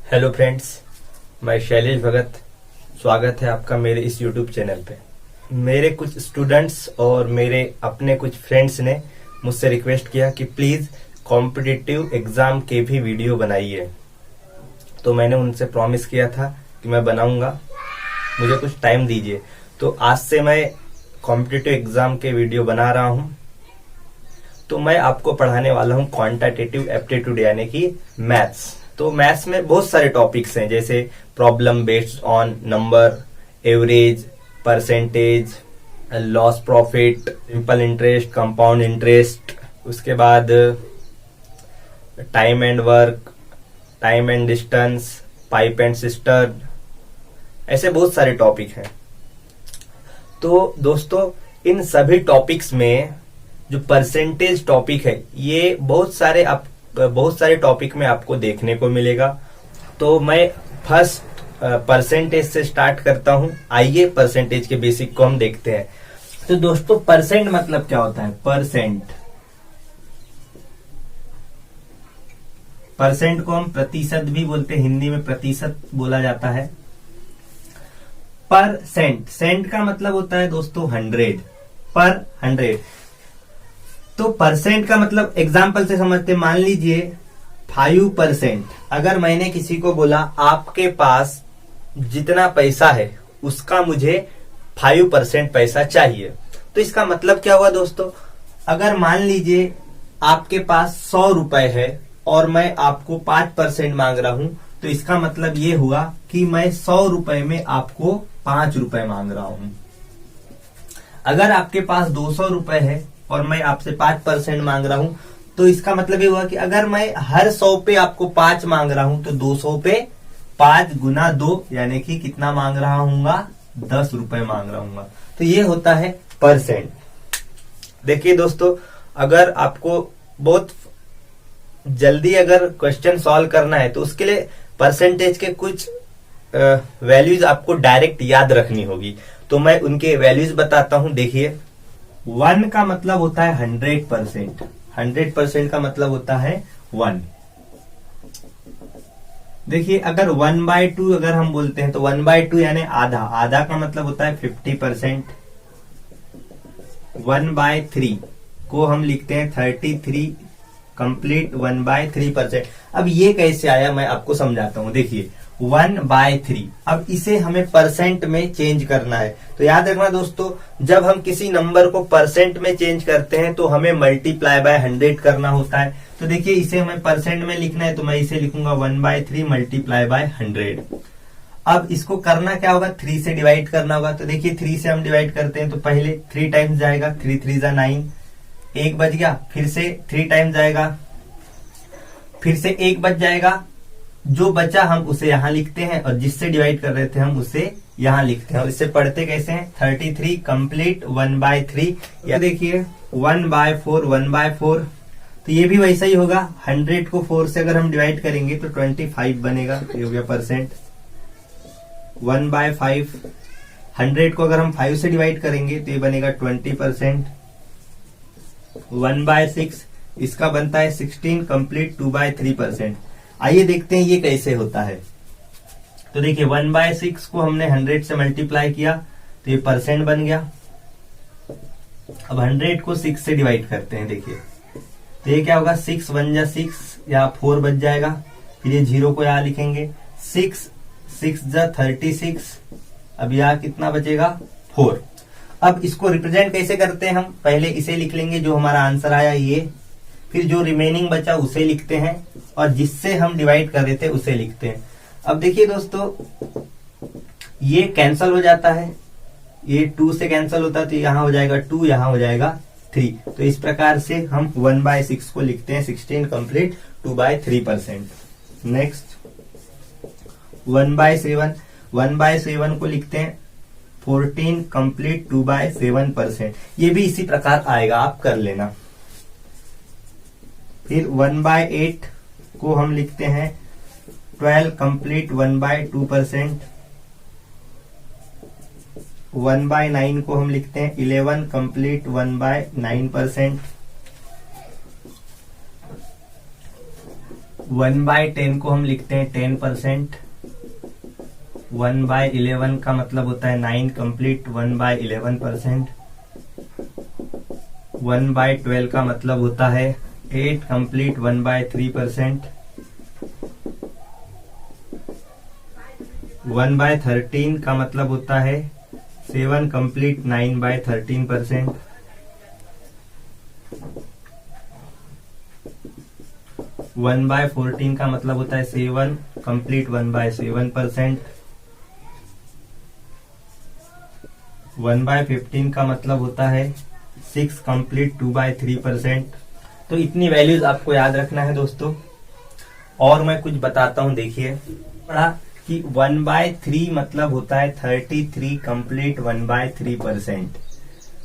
Hello friends, मैं शैलेश भगत। स्वागत है आपका मेरे इस यूट्यूब चैनल पे। मेरे कुछ स्टूडेंट्स और मेरे अपने कुछ फ्रेंड्स ने मुझसे रिक्वेस्ट किया कि प्लीज कॉम्पिटिटिव एग्जाम के भी वीडियो बनाइए। तो मैंने उनसे प्रॉमिस किया था कि मैं बनाऊंगा, मुझे कुछ टाइम दीजिए। तो आज से मैं कॉम्पिटिटिव एग्जाम के वीडियो बना रहा हूं। तो मैं आपको पढ़ाने वाला हूं क्वांटिटेटिव एप्टीट्यूड यानी कि मैथ्स। तो मैथ्स में बहुत सारे टॉपिक्स हैं, जैसे problem based on number, average, percentage, loss profit, simple interest, compound interest, उसके बाद time and work, time and distance, pipe and cistern, ऐसे बहुत सारे टॉपिक हैं। तो दोस्तों, इन सभी टॉपिक्स में जो परसेंटेज टॉपिक है, ये बहुत सारे टॉपिक में आपको देखने को मिलेगा। तो मैं फर्स्ट परसेंटेज से स्टार्ट करता हूं। आइए परसेंटेज के बेसिक को हम देखते हैं। तो दोस्तों, परसेंट मतलब क्या होता है? परसेंट को हम प्रतिशत भी बोलते हैं, हिंदी में प्रतिशत बोला जाता है। सेंट का मतलब होता है दोस्तों 100, पर 100। तो परसेंट का मतलब एग्जाम्पल से समझते, मान लीजिए 5%। अगर मैंने किसी को बोला आपके पास जितना पैसा है उसका मुझे 5% पैसा चाहिए, तो इसका मतलब क्या हुआ दोस्तों? अगर मान लीजिए आपके पास 100 रुपए है और मैं आपको 5% मांग रहा हूं, तो इसका मतलब ये हुआ कि मैं 100 रुपए में आपको 5 रुपए मांग रहा हूं। अगर आपके पास 200 रुपए है और मैं आपसे 5% मांग रहा हूं, तो इसका मतलब ये हुआ कि अगर मैं हर 100 पे आपको 5 मांग रहा हूं, तो 200 पे 5 गुना 2 यानी कि कितना मांग रहा हूंगा? 10 रुपए मांग रहा हूंगा। तो ये होता है परसेंट। देखिए दोस्तों, अगर आपको बहुत जल्दी अगर क्वेश्चन सॉल्व करना है, तो उसके लिए परसेंटेज के कुछ वैल्यूज आपको डायरेक्ट याद रखनी होगी। तो मैं उनके वैल्यूज बताता हूं। देखिए, 1 का मतलब होता है 100%। 100% का मतलब होता है 1। देखिए, अगर 1/2 अगर हम बोलते हैं, तो 1/2 यानी आधा। आधा का मतलब होता है 50%। 1/3 को हम लिखते हैं 33 कंप्लीट 1/3%। अब ये कैसे आया मैं आपको समझाता हूं। देखिए, 1/3, अब इसे हमें परसेंट में चेंज करना है। तो याद रखना दोस्तों, जब हम किसी नंबर को परसेंट में चेंज करते हैं तो हमें मल्टीप्लाई बाय 100 करना होता है। तो देखिए, इसे हमें परसेंट में लिखना है, तो मैं इसे लिखूंगा 1/3 मल्टीप्लाई बाय 100। अब इसको करना क्या होगा? 3 से डिवाइड करना होगा। तो देखिए, 3 से हम डिवाइड करते हैं तो पहले 3 टाइम्स जाएगा, 3 3 जा 9, 1 बच गया। फिर से 3 टाइम्स जाएगा, फिर से 1 बच जाएगा। जो बचा हम उसे यहां लिखते हैं, और जिससे डिवाइड कर रहे थे हम उसे यहां लिखते हैं। और इससे पढ़ते कैसे हैं? 33 कंप्लीट 1/3। या देखिए 1/4, 1/4। तो ये भी वैसा ही होगा। 100 को 4 से अगर हम डिवाइड करेंगे तो 25 बनेगा। ये हो गया परसेंट। 1/5, 100 को अगर हम 5 से डिवाइड करेंगे तो ये बनेगा 20%। 1/6, इसका बनता है 16 कंप्लीट 2/3%। आइए देखते हैं ये कैसे होता है। तो देखिए, 1/6 को हमने 100 से मल्टीप्लाई किया तो ये परसेंट बन गया। अब 100 को 6 से डिवाइड करते हैं। देखिए, तो ये क्या होगा? 6 1 जा 6, यहाँ 4 बच जाएगा। फिर ये 0 को यहाँ लिखेंगे। 6 6 जा 36। अब यहाँ कितना बचेगा? 4। अब इसको रिप्रेजेंट कैसे करते हैं हम? पहले इसे लिख लेंगे जो हमारा आंसर आया ये, फिर जो रिमेनिंग बचा उसे लिखते हैं, और जिससे हम डिवाइड कर रहे थे उसे लिखते हैं। अब देखिए दोस्तों, ये कैंसल हो जाता है, ये 2 से कैंसल होता है, तो यहाँ हो जाएगा 2, यहाँ हो जाएगा 3। तो इस प्रकार से हम 1/6 को लिखते हैं 16 कंप्लीट 2/3%। नेक्स्ट 1/7, 1/7 को लिखते हैं 14 कंप्लीट 2/7%। ये भी इसी प्रकार आएगा, आप कर लेना। फिर 1/8 को हम लिखते हैं 12 कंप्लीट 1/2%। 1/9 को हम लिखते हैं 11 कंप्लीट 1/9%। 1/10 को हम लिखते हैं 10%। 1/11 का मतलब होता है 9 कंप्लीट 1/11%। 1/12 का मतलब होता है 8 कंप्लीट 1/3%। 1/13 का मतलब होता है 7 कंप्लीट 9/13%। 1/14 का मतलब होता है 7 कंप्लीट 1/7%। 1/15 का मतलब होता है 6 कंप्लीट 2/3%। तो इतनी वैल्यूज आपको याद रखना है दोस्तों। और मैं कुछ बताता हूं, देखिए पढ़ा कि 1/3 मतलब होता है 33 कंप्लीट 1/3%।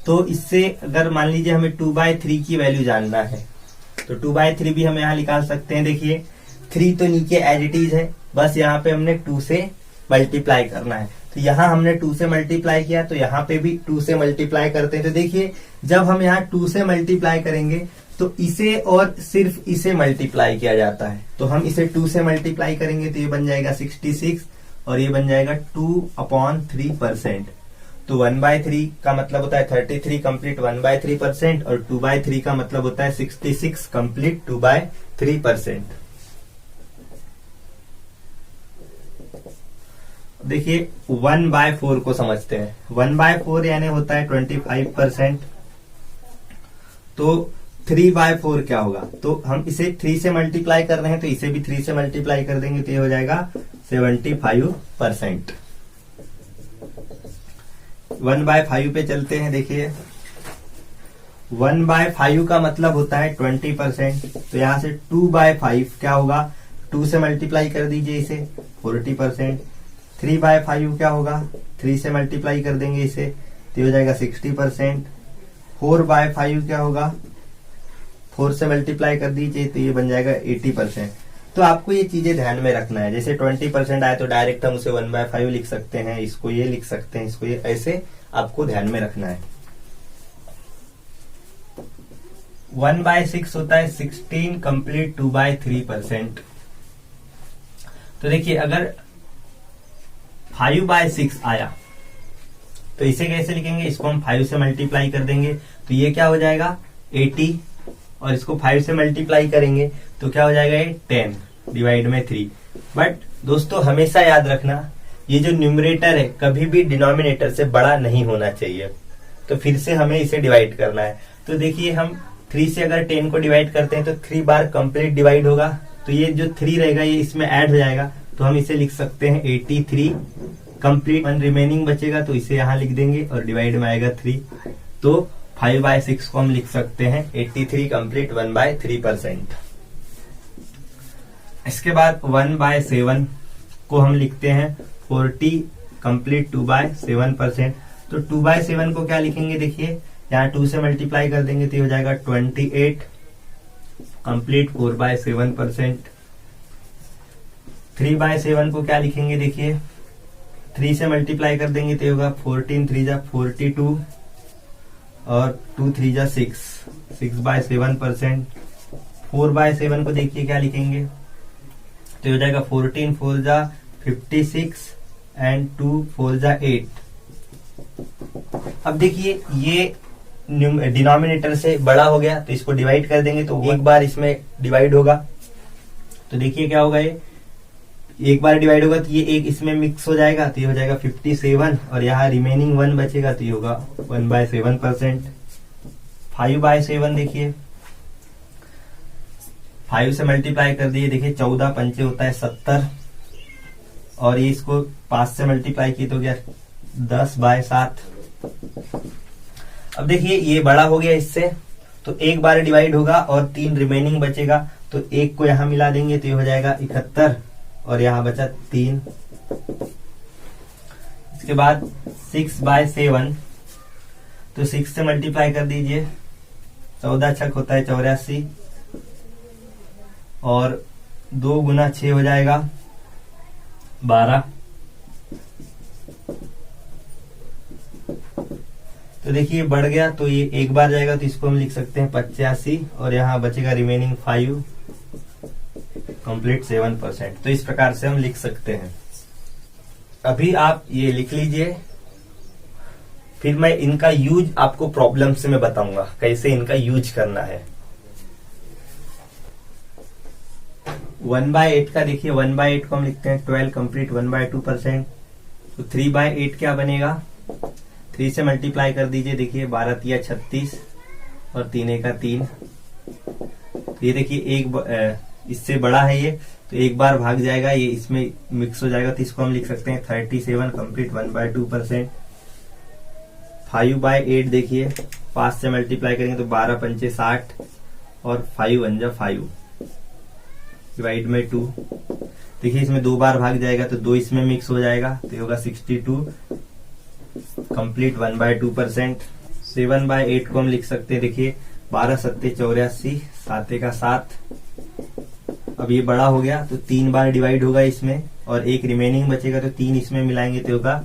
तो इससे अगर मान लीजिए हमें 2/3 की वैल्यू जानना है तो 2/3 भी हम यहाँ निकाल सकते हैं। देखिए 3 तो नीचे एज इट इज है, बस यहाँ पे हमने 2 से मल्टीप्लाई करना है। तो यहाँ हमने 2 से मल्टीप्लाई किया तो यहाँ पे भी 2 से मल्टीप्लाई करते हैं। तो देखिए जब हम यहाँ 2 से मल्टीप्लाई करेंगे तो इसे और सिर्फ इसे मल्टीप्लाई किया जाता है। तो हम इसे 2 से मल्टीप्लाई करेंगे तो ये बन जाएगा 66 और ये बन जाएगा 2/3%। तो 1/3 का मतलब होता है 33 कंप्लीट 1/3% और 2/3 का मतलब होता है 66 कंप्लीट 2/3%। देखिए 1/4 को समझते हैं। 1/4 यानी होता है 25%। तो 3/4 क्या होगा? तो हम इसे 3 से मल्टीप्लाई कर रहे हैं तो इसे भी 3 से मल्टीप्लाई कर देंगे तो ये हो जाएगा 75%। 1/5 पे चलते हैं। देखिए 1/5 का मतलब होता है 20%। तो यहां से 2/5 क्या होगा? 2 से मल्टीप्लाई कर दीजिए इसे 40%। 3/5 क्या होगा? 3 से मल्टीप्लाई कर देंगे इसे तो हो जाएगा 60%। 4/5 क्या होगा? 4 से मल्टीप्लाई कर दीजिए तो ये बन जाएगा 80%। तो आपको ये चीजें ध्यान में रखना है। जैसे 20% आए तो डायरेक्ट हम उसे 1/5 लिख सकते हैं, इसको ये लिख सकते हैं, इसको ये, ऐसे आपको ध्यान में रखना है। 1/6 होता है 16 कंप्लीट 2/3%। तो देखिए अगर 5/6 आया तो इसे कैसे लिखेंगे? इसको हम 5 से मल्टीप्लाई कर देंगे तो ये क्या हो जाएगा 80 और इसको 5 से मल्टीप्लाई करेंगे तो क्या हो जाएगा ये 10 डिवाइड में 3। बट दोस्तों हमेशा याद रखना ये जो न्यूमरेटर है कभी भी डिनोमिनेटर से बड़ा नहीं होना चाहिए। तो फिर से हमें इसे डिवाइड करना है। तो देखिए हम 3 से अगर 10 को डिवाइड करते हैं तो 3 बार कंप्लीट डिवाइड होगा तो ये जो 3 रहेगा ये इसमें ऐड हो जाएगा तो हम इसे लिख सकते हैं 83 कंप्लीट। 1 रिमेनिंग बचेगा तो इसे यहां लिख देंगे और डिवाइड में आएगा 3। तो 5/6 को हम लिख सकते हैं 83 कंप्लीट 1/3%। इसके बाद 1/7 को हम लिखते हैं 40 कंप्लीट 2/7%। तो 2/7 को क्या लिखेंगे? देखिए यहाँ 2 से मल्टीप्लाई कर देंगे तो ये हो जाएगा 28 कंप्लीट 4/7%। 3/7 को क्या लिखेंगे? देखिए 3 से मल्टीप्लाई कर देंगे तो ये होगा 14 3 जा 42 और 2 3 जा 6 6/7%। 4/7 को देखिए क्या लिखेंगे तो हो जाएगा 14 4 जा 56 एंड 2 4 जा 8। अब देखिए ये डिनोमिनेटर से बड़ा हो गया तो इसको डिवाइड कर देंगे तो एक बार इसमें डिवाइड होगा। तो देखिए क्या होगा, ये एक बार डिवाइड होगा तो ये एक इसमें मिक्स हो जाएगा तो ये हो जाएगा 57 और यहाँ रिमेनिंग 1 बचेगा तो ये होगा 1/7%। 5/7 देखिए 5 से मल्टीप्लाई कर दिए, देखिए 14 पंचे होता है 70 और ये इसको 5 से मल्टीप्लाई किए तो क्या 10/7। अब देखिए ये बड़ा हो गया इससे तो एक बार डिवाइड होगा और 3 रिमेनिंग बचेगा तो एक को यहां मिला देंगे तो ये हो जाएगा 71 और यहां बचा 3। इसके बाद 6/7 तो 6 से मल्टीप्लाई कर दीजिए 14 छक होता है 84 और 2 गुना 6 हो जाएगा 12। तो देखिए बढ़ गया तो ये एक बार जाएगा तो इसको हम लिख सकते हैं 85 और यहाँ बचेगा रिमेनिंग 5 कंप्लीट 7%। तो इस प्रकार से हम लिख सकते हैं। अभी आप ये लिख लीजिए, फिर मैं इनका यूज आपको प्रॉब्लम से मैं बताऊंगा कैसे इनका यूज करना है। 1/8 का देखिए, 1/8 को हम लिखते हैं 12 कंप्लीट 1/2%। तो 3/8 क्या बनेगा, 3 से मल्टीप्लाई कर दीजिए। देखिए 12 तिया 36 और 3 का 3। तो ये देखिए एक इससे बड़ा है ये, तो एक बार भाग जाएगा, ये इसमें मिक्स हो जाएगा। तो इसको हम लिख सकते हैं 37 कंप्लीट 1/2%। 5/8 देखिए 5 से मल्टीप्लाई करेंगे तो 12 पंचे 60 और 5 1 जा 5 डिवाइड में 2। देखिए इसमें 2 बार भाग जाएगा तो 2 इसमें मिक्स हो जाएगा, तो ये होगा 62 कंप्लीट 1/2%। 7/8 को हम लिख सकते हैं। देखिए 12 सत्ते 84, 7 का 7। अब ये बड़ा हो गया तो 3 बार डिवाइड होगा इसमें और एक रिमेनिंग बचेगा, तो 3 इसमें मिलाएंगे तो होगा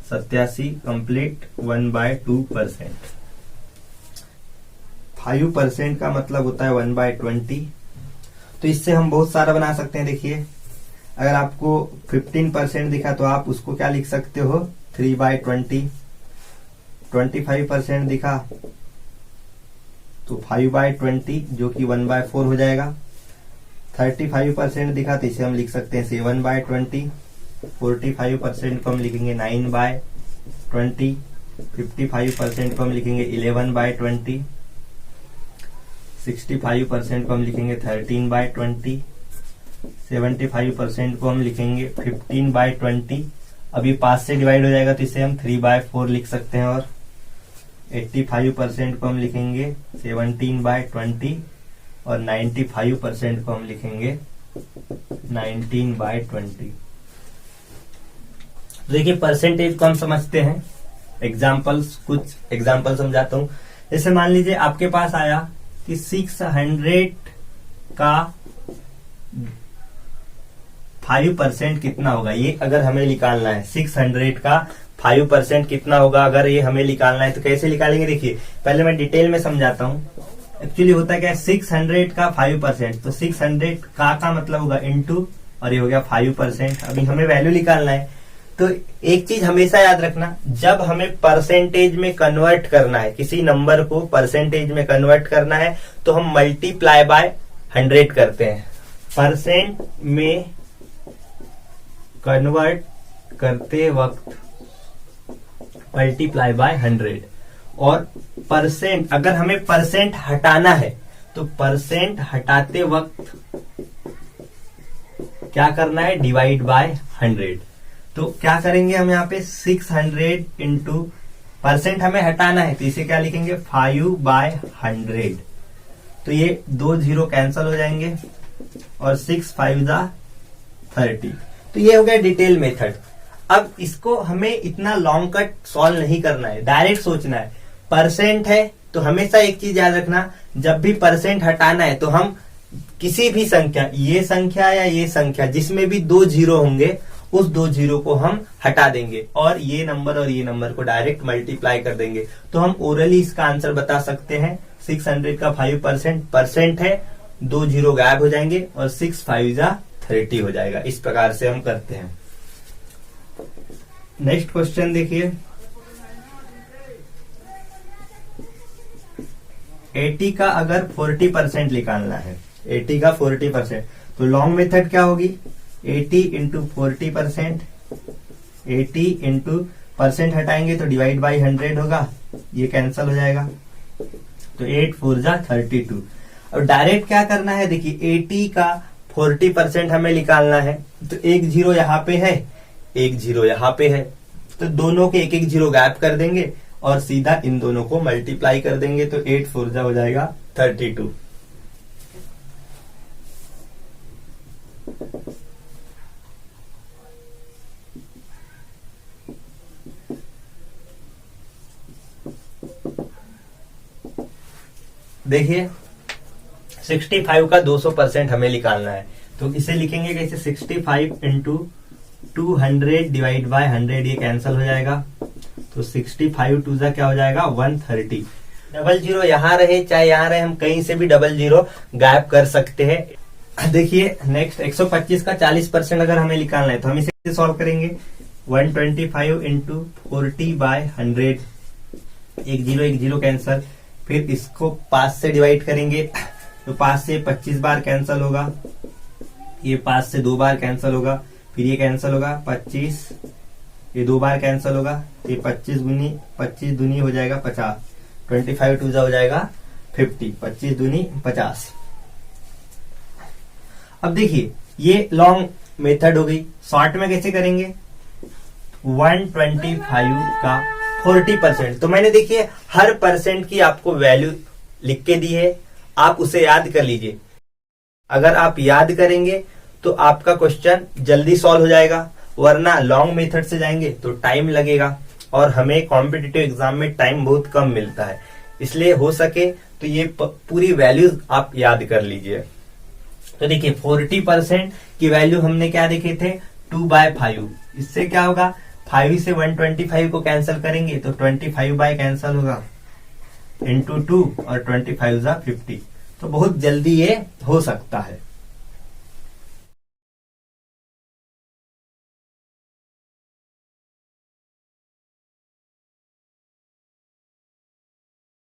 87 कंप्लीट 1/2%। 5% का मतलब होता है 1/20। तो इससे हम बहुत सारा बना सकते हैं। देखिए अगर आपको 15% दिखा तो आप उसको क्या लिख सकते हो 3/20। 25% दिखा तो 5/20 जो कि 1/4 हो जाएगा। 35% दिखा तो इसे हम लिख सकते हैं 7/20। 45% को हम लिखेंगे 9/20। 55% को हम लिखेंगे 11/20। 65% को हम लिखेंगे 13/20। 75% को हम लिखेंगे 15/20। अभी 5 से डिवाइड हो जाएगा तो इसे हम 3/4 लिख सकते हैं। और 85% को हम लिखेंगे 17/20 और 95% को हम लिखेंगे 19/20। देखिए परसेंटेज को हम समझते हैं। कुछ एग्जाम्पल समझाता हूं। जैसे मान लीजिए आपके पास आया कि 600 का 5% कितना होगा, ये अगर हमें निकालना है 600 का 5% कितना होगा, अगर ये हमें निकालना है तो कैसे निकालेंगे। देखिए पहले मैं डिटेल में समझाता हूं। एक्चुअली होता क्या है 600 का 5%, तो 600 का मतलब होगा इनटू और ये हो गया 5%। अभी हमें वैल्यू निकालना है। तो एक चीज हमेशा याद रखना, जब हमें परसेंटेज में कन्वर्ट करना है, किसी नंबर को परसेंटेज में कन्वर्ट करना है तो हम मल्टीप्लाई बाय 100 करते हैं। परसेंट में कन्वर्ट करते वक्त मल्टीप्लाई बाय 100। और परसेंट, अगर हमें परसेंट हटाना है तो परसेंट हटाते वक्त क्या करना है, डिवाइड बाय 100। तो क्या करेंगे हम यहाँ पे 600 इंटू परसेंट हमें हटाना है तो इसे क्या लिखेंगे 5/100। तो ये 2 0 कैंसल हो जाएंगे और 6 5 जा 30। तो ये हो गया डिटेल मेथड। अब इसको हमें इतना लॉन्ग कट सॉल्व नहीं करना है, डायरेक्ट सोचना है। परसेंट है तो हमेशा एक चीज याद रखना, जब भी परसेंट हटाना है तो हम किसी भी संख्या, ये संख्या या ये संख्या जिसमें भी 2 0 होंगे उस 2 0 को हम हटा देंगे और ये नंबर और ये नंबर को डायरेक्ट मल्टीप्लाई कर देंगे। तो हम ओरली इसका आंसर बता सकते हैं। 600 का 5% परसेंट है, 2 0 गायब हो जाएंगे और 6 5 जा 30 हो जाएगा। इस प्रकार से हम करते हैं। नेक्स्ट क्वेश्चन देखिए, 80 का अगर 40% निकालना है, 80 का 40%, तो लॉन्ग मेथड क्या होगी, 80 इंटू 40%। 80 इंटू परसेंट हटाएंगे तो डिवाइड बाई 100 होगा, ये कैंसल हो जाएगा। तो 8 4 जा 32। अब डायरेक्ट क्या करना है, देखिए 80 का 40% हमें निकालना है तो एक 0 यहाँ पे है, एक 0 यहाँ पे है, तो दोनों के एक एक 0 गायब कर देंगे और सीधा इन दोनों को मल्टीप्लाई कर देंगे। तो 8 4 जा हो जाएगा 32। देखिए 65 का 200% हमें निकालना है तो इसे लिखेंगे कैसे, 65 इंटू 200 डिवाइड बाय 100, ये कैंसल हो जाएगा। तो 65 2 जा क्या हो जाएगा 130। डबल 0 यहाँ रहे चाहे यहाँ रहे, हम कहीं से भी डबल 0 गायब कर सकते हैं। देखिए नेक्स्ट 125 का 40% अगर हमें निकालना है तो हम इसे सॉल्व करेंगे। 125 इंटू 40/100, एक जीरो कैंसल, फिर इसको 5 से डिवाइड करेंगे तो 5 से 25 बार कैंसल होगा, ये 5 से 2 बार कैंसल होगा, फिर ये कैंसल होगा 25, ये 2 बार कैंसल होगा, ये 25 दूनी हो जाएगा 50, 25 टू जा हो जाएगा 50, 25 दूनी 50। अब देखिए ये लॉन्ग मेथड हो गई, शॉर्ट में कैसे करेंगे? 125 का 40%, तो मैंने देखिए हर परसेंट की आपको वैल्यू लिख के दी है, आप उसे याद कर लीजिए। अगर आप याद करेंगे तो आपका क्वेश्चन जल्दी सॉल्व हो जाएगा, वरना लॉन्ग मेथड से जाएंगे तो टाइम लगेगा और हमें कॉम्पिटिटिव एग्जाम में टाइम बहुत कम मिलता है। इसलिए हो सके तो ये पूरी वैल्यूज आप याद कर लीजिए। तो देखिए 40% की वैल्यू हमने क्या देखे थे? 2/5। इससे क्या होगा? 5 से 125 को कैंसिल करेंगे तो 25 कैंसिल होगा इंटू 2 और 25 50। तो बहुत जल्दी ये हो सकता है।